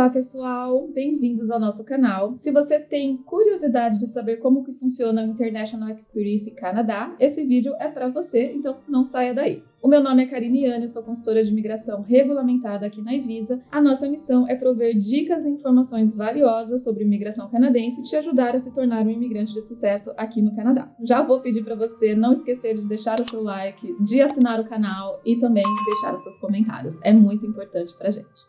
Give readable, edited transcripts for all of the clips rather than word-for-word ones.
Olá pessoal, bem-vindos ao nosso canal. Se você tem curiosidade de saber como que funciona o International Experience Canadá, esse vídeo é para você, então não saia daí. O meu nome é Karine Yane, eu sou consultora de imigração regulamentada aqui na Evisa. A nossa missão é prover dicas e informações valiosas sobre imigração canadense e te ajudar a se tornar um imigrante de sucesso aqui no Canadá. Já vou pedir para você não esquecer de deixar o seu like, de assinar o canal e também deixar os seus comentários. É muito importante para a gente.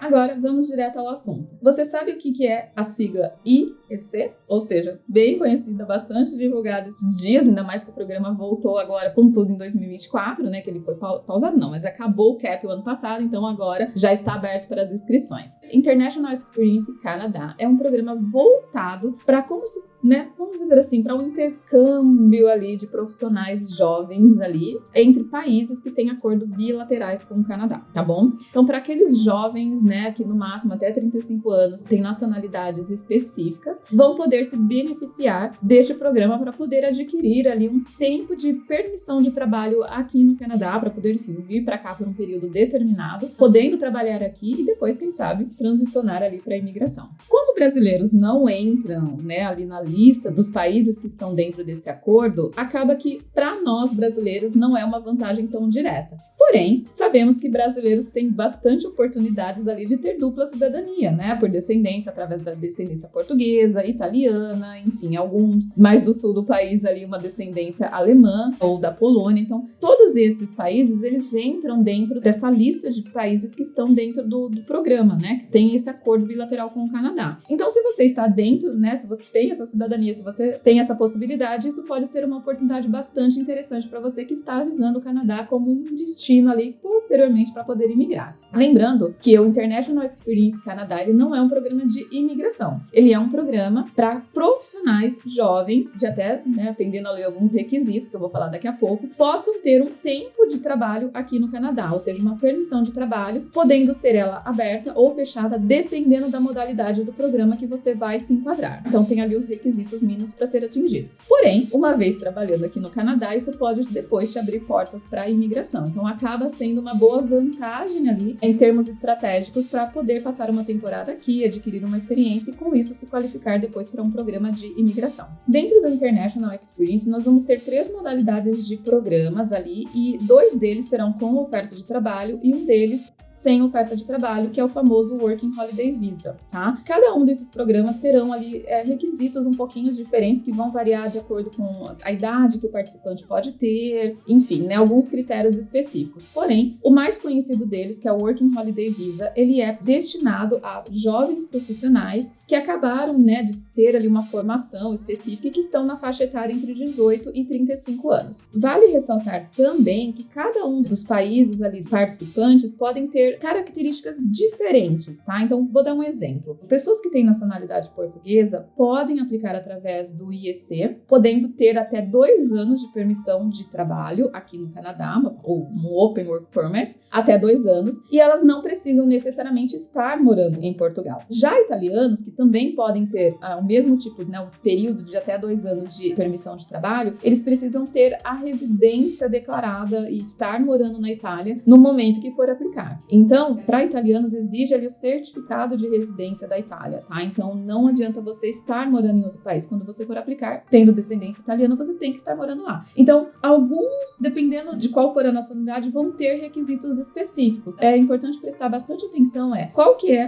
Agora, vamos direto ao assunto. Você sabe o que é a sigla IEC? Ou seja, bem conhecida, bastante divulgada esses dias, ainda mais que o programa voltou agora com tudo em 2024, né? Que ele foi pausado, não, mas acabou o CAP o ano passado, então agora já está aberto para as inscrições. International Experience Canadá é um programa voltado para como se, né, vamos dizer assim, para um intercâmbio ali de profissionais jovens ali entre países que têm acordo bilaterais com o Canadá, tá bom? Então, para aqueles jovens, né, que no máximo até 35 anos têm nacionalidades específicas, vão poder se beneficiar deste programa para poder adquirir ali um tempo de permissão de trabalho aqui no Canadá, para poder sim, vir para cá por um período determinado, podendo trabalhar aqui e depois, quem sabe, transicionar ali para a imigração. Como brasileiros não entram, né, ali na lista dos países que estão dentro desse acordo, acaba que para nós brasileiros não é uma vantagem tão direta. Porém, sabemos que brasileiros têm bastante oportunidades ali de ter dupla cidadania, né? Por descendência, através da descendência portuguesa, italiana, enfim, alguns mais do sul do país ali, uma descendência alemã ou da Polônia. Então, todos esses países, eles entram dentro dessa lista de países que estão dentro do programa, né? Que tem esse acordo bilateral com o Canadá. Então, se você está dentro, né? Se você tem essa cidadania, se você tem essa possibilidade, isso pode ser uma oportunidade bastante interessante para você que está avisando o Canadá como um destino ali posteriormente para poder imigrar. Lembrando que o International Experience Canadá, ele não é um programa de imigração. Ele é um programa para profissionais jovens, de até, né, atendendo ali alguns requisitos, que eu vou falar daqui a pouco, possam ter um tempo de trabalho aqui no Canadá, ou seja, uma permissão de trabalho, podendo ser ela aberta ou fechada, dependendo da modalidade do programa que você vai se enquadrar. Então, tem ali os requisitos mínimos para ser atingido. Porém, uma vez trabalhando aqui no Canadá, isso pode depois te abrir portas para a imigração. Então, acaba sendo uma boa vantagem ali em termos estratégicos para poder passar uma temporada aqui, adquirir uma experiência e com isso se qualificar depois para um programa de imigração. Dentro do International Experience, nós vamos ter 3 modalidades de programas ali e 2 deles serão com oferta de trabalho e um deles sem oferta de trabalho, que é o famoso Working Holiday Visa, tá? Cada um desses programas terão ali requisitos um pouquinho diferentes que vão variar de acordo com a idade que o participante pode ter, enfim, né, alguns critérios específicos. Porém, o mais conhecido deles, que é o Working Holiday Visa, ele é destinado a jovens profissionais que acabaram, né, de ter ali uma formação específica e que estão na faixa etária entre 18 e 35 anos. Vale ressaltar também que cada um dos países ali participantes podem ter características diferentes, tá? Então, vou dar um exemplo. Pessoas que têm nacionalidade portuguesa podem aplicar através do IEC, podendo ter até 2 anos de permissão de trabalho aqui no Canadá, ou um Open Work Permit, até 2 anos, e elas não precisam necessariamente estar morando em Portugal. Já italianos, que também podem ter o mesmo tipo, né, um período de até 2 anos de permissão de trabalho, eles precisam ter a residência declarada e estar morando na Itália no momento que for aplicar. Então, para italianos, exige ali o certificado de residência da Itália, tá? Então, não adianta você estar morando em outro país. Quando você for aplicar, tendo descendência italiana, você tem que estar morando lá. Então, alguns, dependendo de qual for a nacionalidade, vão ter requisitos específicos. É importante prestar bastante atenção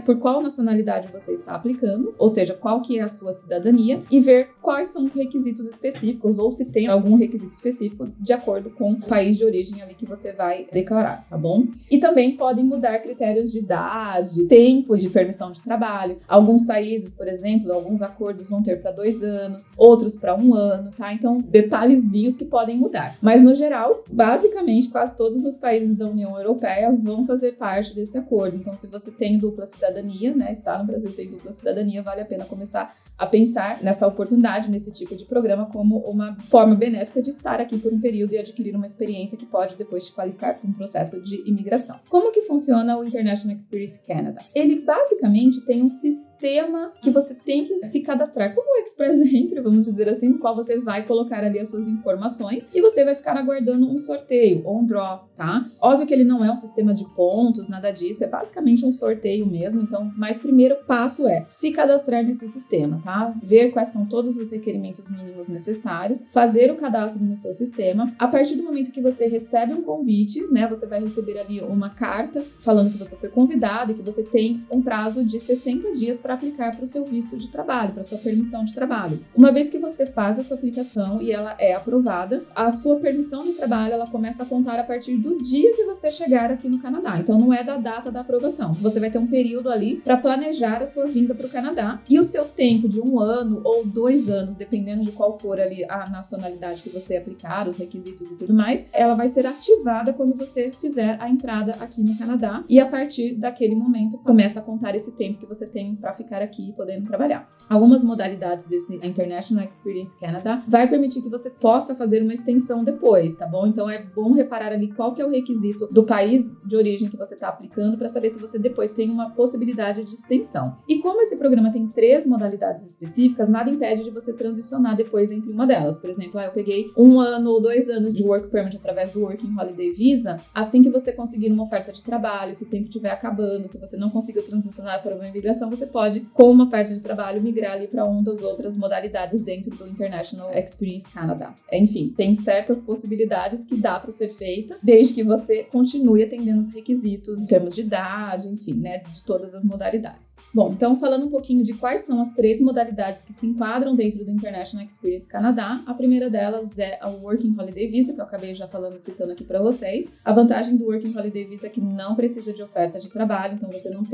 por qual nacionalidade você está aplicando, ou seja, qual que é a sua cidadania, e ver quais são os requisitos específicos, ou se tem algum requisito específico de acordo com o país de origem ali que você vai declarar, tá bom? E também podem mudar critérios de idade, tempo de permissão de trabalho. Alguns países, por exemplo, alguns acordos vão ter para 2 anos, outros para 1 ano, tá? Então, detalhezinhos que podem mudar. Mas, no geral, basicamente, quase todos os países da União Europeia vão fazer parte desse acordo. Então, se você tem dupla cidadania, né, está no Brasil, tem dupla cidadania, vale a pena começar a pensar nessa oportunidade, nesse tipo de programa, como uma forma benéfica de estar aqui por um período e adquirir uma experiência que pode depois te qualificar para um processo de imigração. Como que funciona o International Experience Canada? Ele basicamente tem um sistema que você tem que se cadastrar, como o Express Entry, vamos dizer assim, no qual você vai colocar ali as suas informações e você vai ficar aguardando um sorteio ou um draw, tá? Óbvio que ele não é um sistema de pontos, nada disso, é basicamente um sorteio mesmo, então, mas primeiro passo é se cadastrar nesse sistema, tá? Ver quais são todos os requerimentos mínimos necessários, fazer o cadastro no seu sistema. A partir do momento que você recebe um convite, né, você vai receber ali uma carta falando que você foi convidado e que você tem um prazo de 60 dias para aplicar para o seu visto de trabalho, para sua permissão de trabalho. Uma vez que você faz essa aplicação e ela é aprovada, a sua permissão de trabalho ela começa a contar a partir do dia que você chegar aqui no Canadá. Então não é da data da aprovação. Você vai ter um período ali para planejar a sua vinda para o Canadá e o seu tempo de 1 ano ou 2 anos, dependendo de qual for ali a nacionalidade que você aplicar, os requisitos e tudo mais, ela vai ser ativada quando você fizer a entrada aqui no Canadá e a partir daquele momento começa a contar esse tempo que você tem para ficar aqui podendo trabalhar. Algumas modalidades desse International Experience Canada vai permitir que você possa fazer uma extensão depois, tá bom? Então é bom reparar ali qual que é o requisito do país de origem que você está aplicando para saber se você depois tem uma possibilidade de extensão. E como esse programa tem 3 modalidades específicas, nada impede de você transicionar depois entre uma delas. Por exemplo, eu peguei 1 ano ou 2 anos de Work Permit através do Working Holiday Visa. Assim que você conseguir uma oferta de trabalho, se o tempo estiver acabando, se você não conseguiu transicionar para uma imigração, você pode, com uma oferta de trabalho, migrar ali para uma das outras modalidades dentro do International Experience Canada. Enfim, tem certas possibilidades que dá para ser feita, desde que você continue atendendo os requisitos em termos de idade, enfim, né, de todas as modalidades. Bom, então falando um pouquinho de quais são as 3 modalidades que se enquadram dentro do International Experience Canada, a primeira delas é a Working Holiday Visa, que eu acabei já citando aqui para vocês. A vantagem do Working Holiday Visa é que não precisa de oferta de trabalho, então você não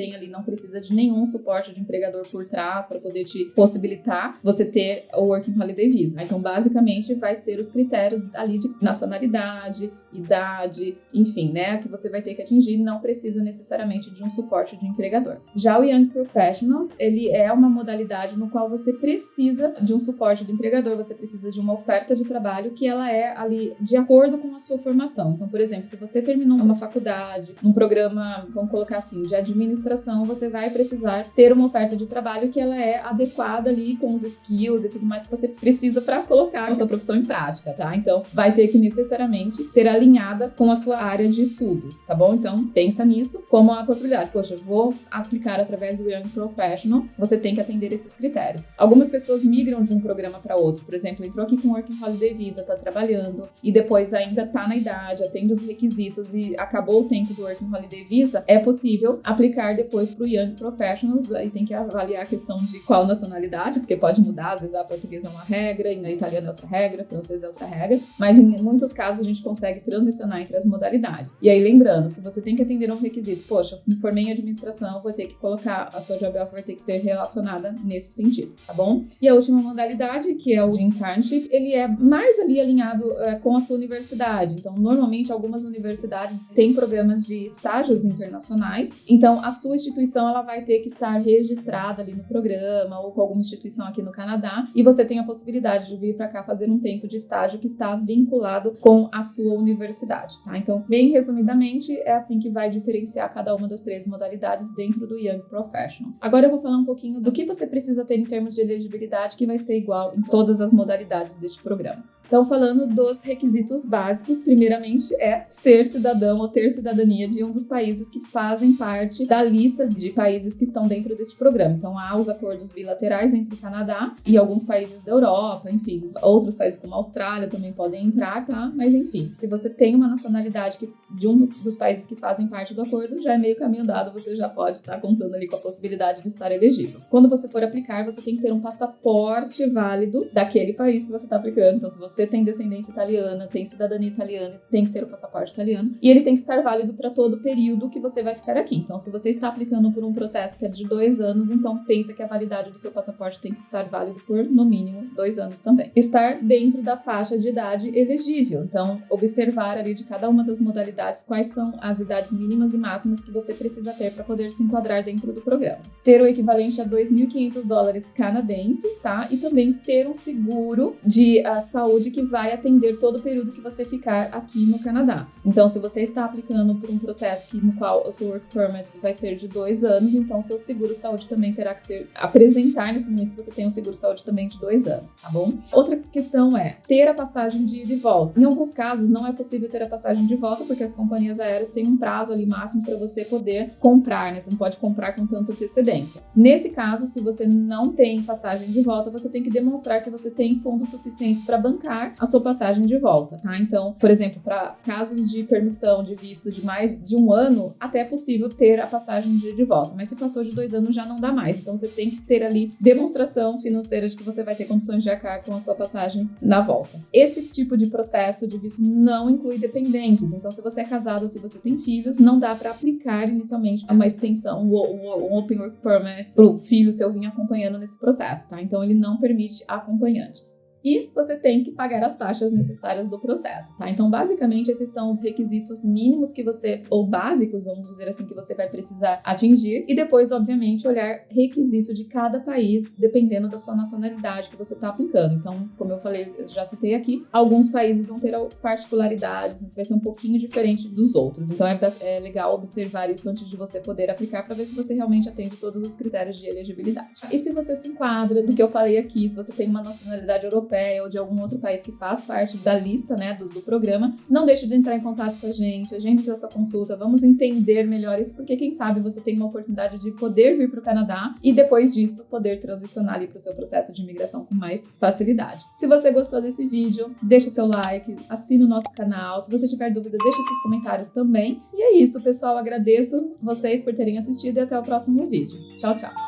precisa de nenhum suporte de empregador por trás para poder te possibilitar você ter o Working Holiday Visa. Então, basicamente, vai ser os critérios ali de nacionalidade, idade, enfim, né, que você vai ter que atingir, não precisa necessariamente de um suporte de empregador. Já o Young Professionals, ele é uma modalidade no qual você precisa de um suporte do empregador, você precisa de uma oferta de trabalho que ela é ali de acordo com a sua formação. Então, por exemplo, se você terminou uma faculdade, um programa, vamos colocar assim, de administração, você vai precisar ter uma oferta de trabalho que ela é adequada ali com os skills e tudo mais que você precisa para colocar a sua profissão em prática, tá? Então, vai ter que necessariamente ser alinhada com a sua área de estudos, tá bom? Então, pensa nisso como uma possibilidade. Poxa, eu vou aplicar através do Young Professional, você tem que atender esses critérios. Algumas pessoas migram de um programa para outro, por exemplo, entrou aqui com Working Holiday Visa, tá trabalhando e depois ainda tá na idade, atende os requisitos e acabou o tempo do Working Holiday Visa, é possível aplicar depois para o Young Professionals, aí tem que avaliar a questão de qual nacionalidade, porque pode mudar, às vezes a portuguesa é uma regra, e na italiana é outra regra, a francesa é outra regra, mas em muitos casos a gente consegue transicionar entre as modalidades. E aí lembrando, se você tem que atender um requisito, poxa, eu me formei em administração, vou ter que colocar, a sua job offer vai ter que ser relacionada nesse sentido, tá bom? E a última modalidade, que é o de internship, ele é mais ali alinhado com a sua universidade. Então, normalmente, algumas universidades têm programas de estágios internacionais, então a sua instituição ela vai ter que estar registrada ali no programa ou com alguma instituição aqui no Canadá e você tem a possibilidade de vir para cá fazer um tempo de estágio que está vinculado com a sua universidade, tá? Então, bem resumidamente, é assim que vai diferenciar cada uma das 3 modalidades dentro do Young Professional. Agora eu vou falar um pouquinho do que você precisa ter em termos de elegibilidade, que vai ser igual em todas as modalidades deste programa. Então, falando dos requisitos básicos, primeiramente é ser cidadão ou ter cidadania de um dos países que fazem parte da lista de países que estão dentro deste programa. Então, há os acordos bilaterais entre o Canadá e alguns países da Europa, enfim, outros países como a Austrália também podem entrar, tá? Mas, enfim, se você tem uma nacionalidade de um dos países que fazem parte do acordo, já é meio caminho dado, você já pode estar contando ali com a possibilidade de estar elegível. Quando você for aplicar, você tem que ter um passaporte válido daquele país que você está aplicando. Então, se você você tem descendência italiana, tem cidadania italiana, tem que ter o passaporte italiano. E ele tem que estar válido para todo o período que você vai ficar aqui. Então, se você está aplicando por um processo que é de 2 anos, então pensa que a validade do seu passaporte tem que estar válido por, no mínimo, 2 anos também. Estar dentro da faixa de idade elegível. Então, observar ali de cada uma das modalidades quais são as idades mínimas e máximas que você precisa ter para poder se enquadrar dentro do programa. Ter o equivalente a $2.500 canadenses, tá? E também ter um seguro de saúde que vai atender todo o período que você ficar aqui no Canadá. Então, se você está aplicando por um processo no qual o seu work permit vai ser de 2 anos, então seu seguro-saúde também terá que apresentar nesse momento que você tem um seguro-saúde também de 2 anos, tá bom? Outra questão é ter a passagem de ida e volta. Em alguns casos, não é possível ter a passagem de volta porque as companhias aéreas têm um prazo ali máximo para você poder comprar, né? Você não pode comprar com tanta antecedência. Nesse caso, se você não tem passagem de volta, você tem que demonstrar que você tem fundos suficientes para bancar a sua passagem de volta, tá? Então, por exemplo, para casos de permissão de visto de mais de 1 ano, até é possível ter a passagem de volta, mas se passou de 2 anos já não dá mais. Então, você tem que ter ali demonstração financeira de que você vai ter condições de arcar com a sua passagem na volta. Esse tipo de processo de visto não inclui dependentes. Então, se você é casado ou se você tem filhos, não dá para aplicar inicialmente uma extensão, um Open Work Permit para o filho seu vir acompanhando nesse processo, tá? Então, ele não permite acompanhantes. E você tem que pagar as taxas necessárias do processo, tá? Então, basicamente, esses são os requisitos mínimos que você, ou básicos, vamos dizer assim, que você vai precisar atingir. E depois, obviamente, olhar requisito de cada país, dependendo da sua nacionalidade que você está aplicando. Então, como eu falei, eu já citei aqui, alguns países vão ter particularidades, vai ser um pouquinho diferente dos outros. Então, é legal observar isso antes de você poder aplicar para ver se você realmente atende todos os critérios de elegibilidade. E se você se enquadra do que eu falei aqui, se você tem uma nacionalidade europeia, ou de algum outro país que faz parte da lista, né, do programa, não deixe de entrar em contato com a gente, agende essa consulta, vamos entender melhor isso, porque quem sabe você tem uma oportunidade de poder vir para o Canadá e depois disso poder transicionar ali para o seu processo de imigração com mais facilidade. Se você gostou desse vídeo, deixa seu like, assina o nosso canal, se você tiver dúvida, deixa seus comentários também. E é isso, pessoal, agradeço vocês por terem assistido e até o próximo vídeo. Tchau, tchau!